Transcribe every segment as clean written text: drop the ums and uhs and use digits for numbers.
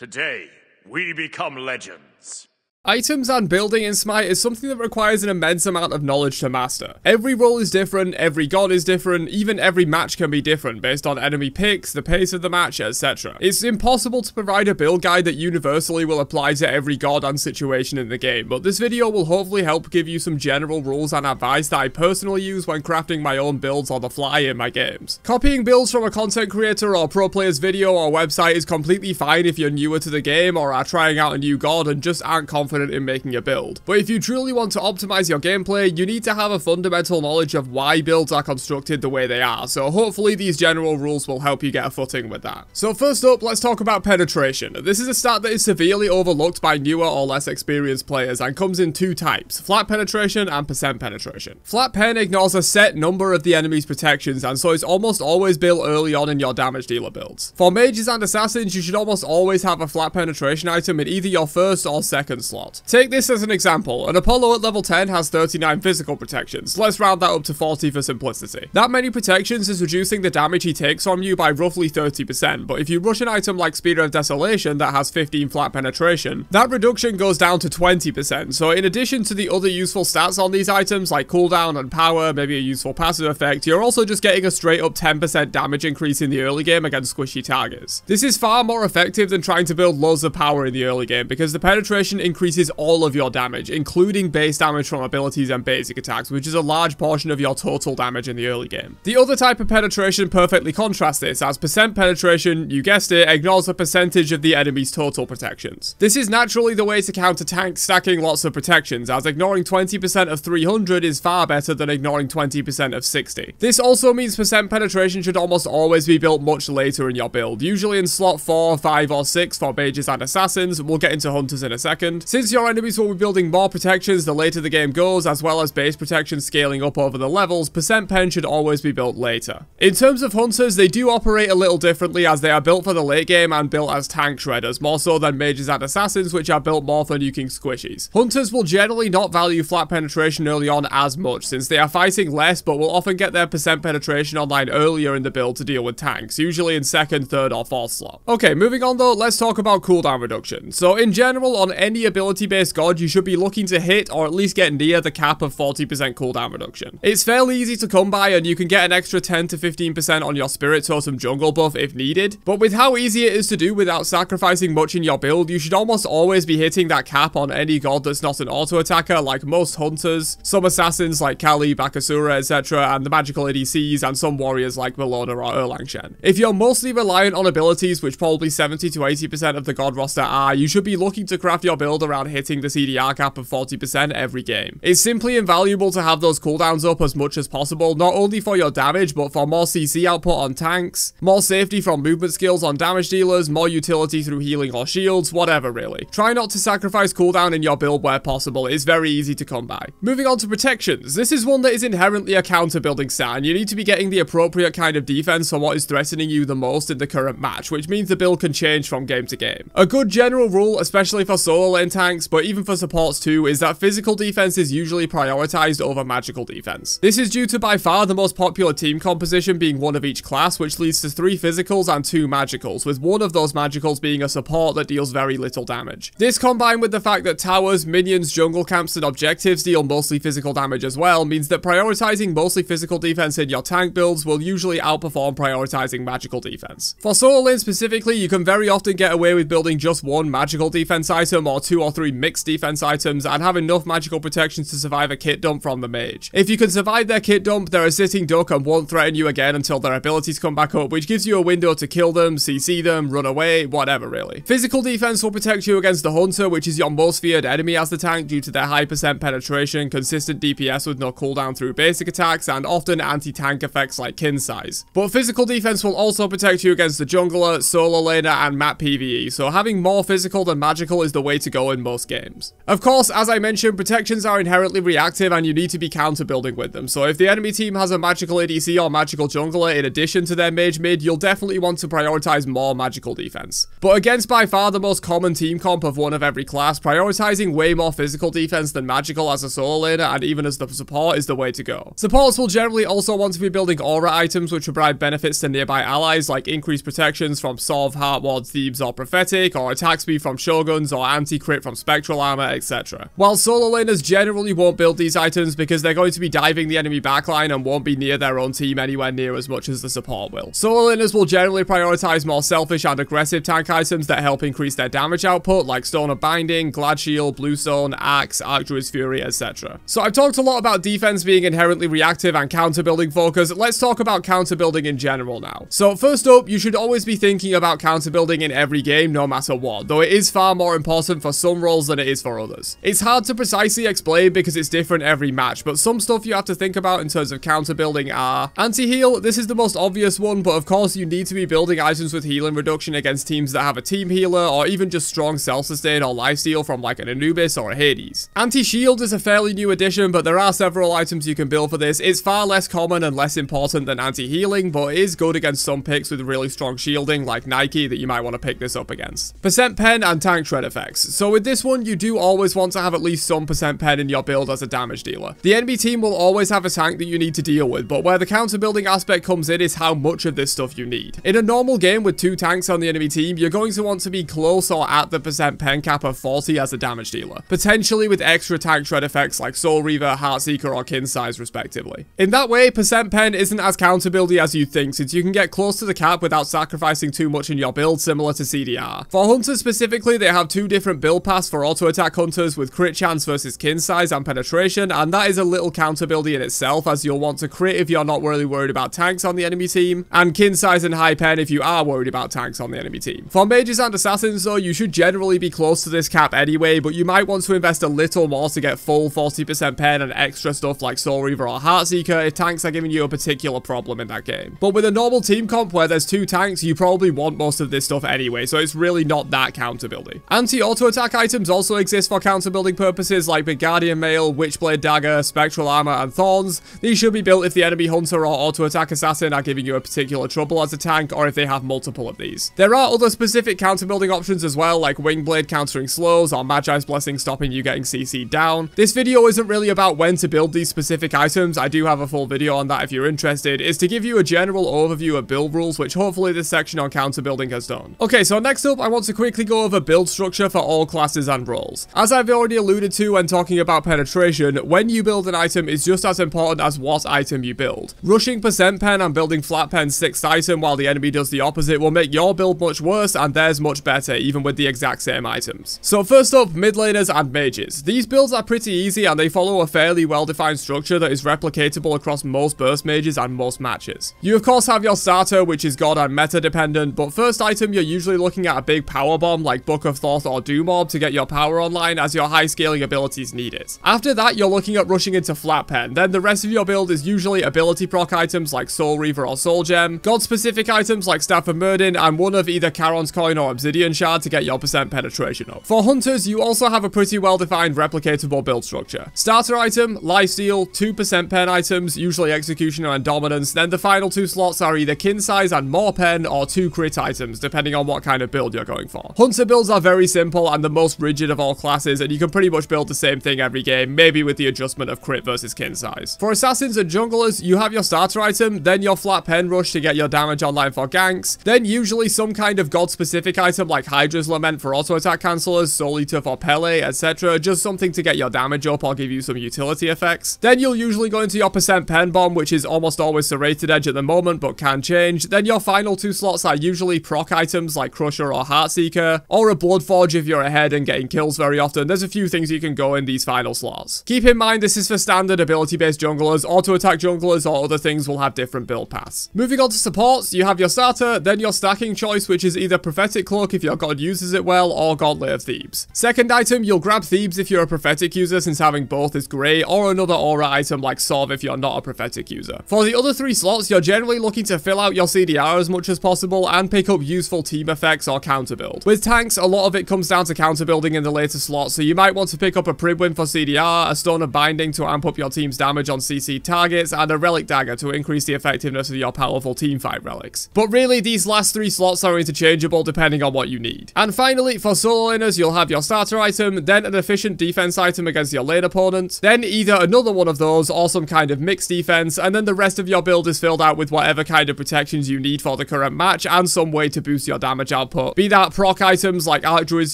Today, we become legends. Items and building in Smite is something that requires an immense amount of knowledge to master. Every role is different, every god is different, even every match can be different based on enemy picks, the pace of the match, etc. It's impossible to provide a build guide that universally will apply to every god and situation in the game, but this video will hopefully help give you some general rules and advice that I personally use when crafting my own builds on the fly in my games. Copying builds from a content creator or pro player's video or website is completely fine if you're newer to the game or are trying out a new god and just aren't confident in making a build. But if you truly want to optimize your gameplay, you need to have a fundamental knowledge of why builds are constructed the way they are, so hopefully these general rules will help you get a footing with that. So first up, let's talk about penetration. This is a stat that is severely overlooked by newer or less experienced players and comes in two types, flat penetration and percent penetration. Flat pen ignores a set number of the enemy's protections and so is almost always built early on in your damage dealer builds. For mages and assassins, you should almost always have a flat penetration item in either your first or second slot. Take this as an example. An Apollo at level 10 has 39 physical protections. Let's round that up to 40 for simplicity. That many protections is reducing the damage he takes from you by roughly 30%, but if you rush an item like Spear of Desolation that has 15 flat penetration, that reduction goes down to 20%, so in addition to the other useful stats on these items like cooldown and power, maybe a useful passive effect, you're also just getting a straight up 10% damage increase in the early game against squishy targets. This is far more effective than trying to build loads of power in the early game because the penetration increases all of your damage, including base damage from abilities and basic attacks, which is a large portion of your total damage in the early game. The other type of penetration perfectly contrasts this, as percent penetration, you guessed it, ignores a percentage of the enemy's total protections. This is naturally the way to counter tanks stacking lots of protections, as ignoring 20% of 300 is far better than ignoring 20% of 60. This also means percent penetration should almost always be built much later in your build, usually in slot 4, 5 or 6 for mages and assassins. We'll get into hunters in a second. Since your enemies will be building more protections the later the game goes, as well as base protection scaling up over the levels, percent pen should always be built later. In terms of hunters, they do operate a little differently as they are built for the late game and built as tank shredders, more so than mages and assassins, which are built more for nuking squishies. Hunters will generally not value flat penetration early on as much, since they are fighting less but will often get their percent penetration online earlier in the build to deal with tanks, usually in second, third or fourth slot. Okay, moving on though, let's talk about cooldown reduction. So in general, on any ability based god, you should be looking to hit or at least get near the cap of 40% cooldown reduction. It's fairly easy to come by and you can get an extra 10 to 15% on your spirit totem jungle buff if needed, but with how easy it is to do without sacrificing much in your build, you should almost always be hitting that cap on any god that's not an auto attacker like most hunters, some assassins like Kali, Bakasura, etc, and the magical ADCs and some warriors like Bellona or Erlangshen. If you're mostly reliant on abilities, which probably 70 to 80% of the god roster are, you should be looking to craft your build around hitting the CDR cap of 40% every game. It's simply invaluable to have those cooldowns up as much as possible, not only for your damage, but for more CC output on tanks, more safety from movement skills on damage dealers, more utility through healing or shields, whatever really. Try not to sacrifice cooldown in your build where possible, it's very easy to come by. Moving on to protections, this is one that is inherently a counter building stat, and you need to be getting the appropriate kind of defense for what is threatening you the most in the current match, which means the build can change from game to game. A good general rule, especially for solo lane tanks, but even for supports too, is that physical defense is usually prioritized over magical defense. This is due to by far the most popular team composition being one of each class, which leads to 3 physicals and 2 magicals, with one of those magicals being a support that deals very little damage. This combined with the fact that towers, minions, jungle camps and objectives deal mostly physical damage as well, means that prioritizing mostly physical defense in your tank builds will usually outperform prioritizing magical defense. For solo lane specifically, you can very often get away with building just one magical defense item or 2 or 3 mixed defense items and have enough magical protections to survive a kit dump from the mage. If you can survive their kit dump, they're a sitting duck and won't threaten you again until their abilities come back up, which gives you a window to kill them, CC them, run away, whatever really. Physical defense will protect you against the hunter, which is your most feared enemy as the tank due to their high percent penetration, consistent DPS with no cooldown through basic attacks, and often anti-tank effects like kin size. But physical defense will also protect you against the jungler, solo laner, and map PvE, so having more physical than magical is the way to go in most games. Of course, as I mentioned, protections are inherently reactive and you need to be counter building with them. So if the enemy team has a magical ADC or magical jungler in addition to their mage mid, you'll definitely want to prioritize more magical defense. But against by far the most common team comp of one of every class, prioritizing way more physical defense than magical as a solo laner and even as the support is the way to go. Supports will generally also want to be building aura items which provide benefits to nearby allies like increased protections from Sov, Heart Ward, Thebes or Prophetic, or attack speed from Shoguns or anti-crit from Spectral Armor, etc. While solo laners generally won't build these items because they're going to be diving the enemy backline and won't be near their own team anywhere near as much as the support will. Solo laners will generally prioritize more selfish and aggressive tank items that help increase their damage output like Stone of Binding, Glad Shield, Bluestone, Axe, Archdruid's Fury, etc. So I've talked a lot about defense being inherently reactive and counter building focus. Let's talk about counter building in general now. So first up, you should always be thinking about counter building in every game no matter what, though it is far more important for some roles than it is for others. It's hard to precisely explain because it's different every match, but some stuff you have to think about in terms of counter building are anti-heal. This is the most obvious one, but of course you need to be building items with healing reduction against teams that have a team healer or even just strong self-sustain or lifesteal from like an Anubis or a Hades. Anti-shield is a fairly new addition, but there are several items you can build for this. It's far less common and less important than anti-healing, but it is good against some picks with really strong shielding like Nike that you might want to pick this up against. Percent pen and tank shred effects. So with this one, you do always want to have at least some percent pen in your build as a damage dealer. The enemy team will always have a tank that you need to deal with, but where the counter building aspect comes in is how much of this stuff you need. In a normal game with 2 tanks on the enemy team, you're going to want to be close or at the percent pen cap of 40 as a damage dealer, potentially with extra tank shred effects like Soul Reaver, Heartseeker or Kin Size respectively. In that way, percent pen isn't as counter buildy as you'd think, since you can get close to the cap without sacrificing too much in your build, similar to CDR. For hunters specifically, they have 2 different build paths for auto attack hunters with crit chance versus kin size and penetration, and that is a little counter buildy in itself, as you'll want to crit if you're not really worried about tanks on the enemy team, and kin size and high pen if you are worried about tanks on the enemy team. For mages and assassins though, you should generally be close to this cap anyway, but you might want to invest a little more to get full 40% pen and extra stuff like Soul Reaver or Heartseeker if tanks are giving you a particular problem in that game. But with a normal team comp where there's 2 tanks, you probably want most of this stuff anyway, so it's really not that counter building. Anti-auto attack items also exist for counter building purposes like Big Guardian Mail, Witchblade Dagger, Spectral Armor and Thorns. These should be built if the enemy hunter or auto attack assassin are giving you a particular trouble as a tank, or if they have multiple of these. There are other specific counter building options as well, like Wingblade countering slows or Magi's Blessing stopping you getting CC'd down. This video isn't really about when to build these specific items. I do have a full video on that if you're interested. It's to give you a general overview of build rules, which hopefully this section on counter building has done. Okay, so next up I want to quickly go over build structure for all classes and roles. As I've already alluded to when talking about penetration, when you build an item is just as important as what item you build. Rushing percent pen and building flat pen 6th item while the enemy does the opposite will make your build much worse and theirs much better, even with the exact same items. So first up, mid laners and mages. These builds are pretty easy and they follow a fairly well-defined structure that is replicatable across most burst mages and most matches. You of course have your starter, which is god and meta dependent, but first item you're usually looking at a big power bomb like Book of Thoth or Doom Orb to get your power online, as your high scaling abilities need it. After that, you're looking at rushing into flat pen. Then the rest of your build is usually ability proc items like Soul Reaver or Soul Gem, god specific items like Staff of Murdin, and one of either Charon's Coin or Obsidian Shard to get your percent penetration up. For hunters, you also have a pretty well defined replicatable build structure. Starter item, lifesteal, 2% pen items, usually Executioner and Dominance, then the final 2 slots are either kin size and more pen or 2 crit items, depending on what kind of build you're going for. Hunter builds are very simple and the most rigid of all classes, and you can pretty much build the same thing every game, maybe with the adjustment of crit versus kin size. For assassins and junglers, you have your starter item, then your flat pen rush to get your damage online for ganks, then usually some kind of god specific item like Hydra's Lament for auto attack cancelers, Soul Eater for Pele, etc. Just something to get your damage up or give you some utility effects. Then you'll usually go into your percent pen bomb, which is almost always serrated edge at the moment but can change. Then your final 2 slots are usually proc items like Crusher or Heartseeker, or a Bloodforge if you're ahead and getting kills very often. There's a few things you can go in these final slots. Keep in mind this is for standard ability based junglers. Auto attack junglers or other things will have different build paths. Moving on to supports, you have your starter, then your stacking choice, which is either Prophetic Cloak if your god uses it well, or Gauntlet of Thebes. Second item, you'll grab Thebes if you're a Prophetic user, since having both is great, or another aura item like Sov if you're not a Prophetic user. For the other 3 slots, you're generally looking to fill out your CDR as much as possible and pick up useful team effects or counter build. With tanks, a lot of it comes down to counter build building in the later slots, so you might want to pick up a Pribwin for CDR, a Stone of Binding to amp up your team's damage on CC targets, and a Relic Dagger to increase the effectiveness of your powerful teamfight relics. But really, these last 3 slots are interchangeable depending on what you need. And finally, for solo laners, you'll have your starter item, then an efficient defense item against your lane opponent, then either another one of those or some kind of mixed defense, and then the rest of your build is filled out with whatever kind of protections you need for the current match and some way to boost your damage output. Be that proc items like Archdruid's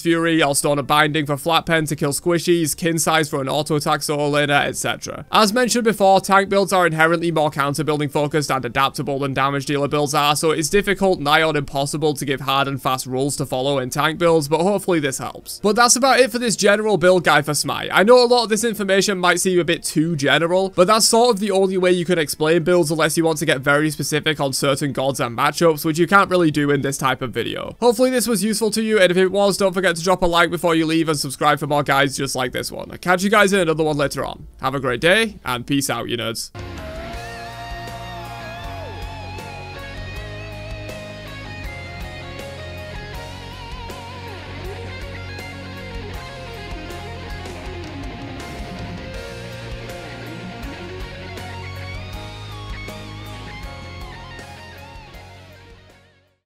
Fury or Stone of Binding for flat pen to kill squishies, kin size for an auto attack solo laner, etc. As mentioned before, tank builds are inherently more counter building focused and adaptable than damage dealer builds are, so it's difficult, nigh on impossible to give hard and fast rules to follow in tank builds, but hopefully this helps. But that's about it for this general build guide for Smite. I know a lot of this information might seem a bit too general, but that's sort of the only way you can explain builds unless you want to get very specific on certain gods and matchups, which you can't really do in this type of video. Hopefully this was useful to you, and if it was, don't forget to drop a like before you leave and subscribe for more guides just like this one. I'll catch you guys in another one later on. Have a great day, and peace out, you nerds.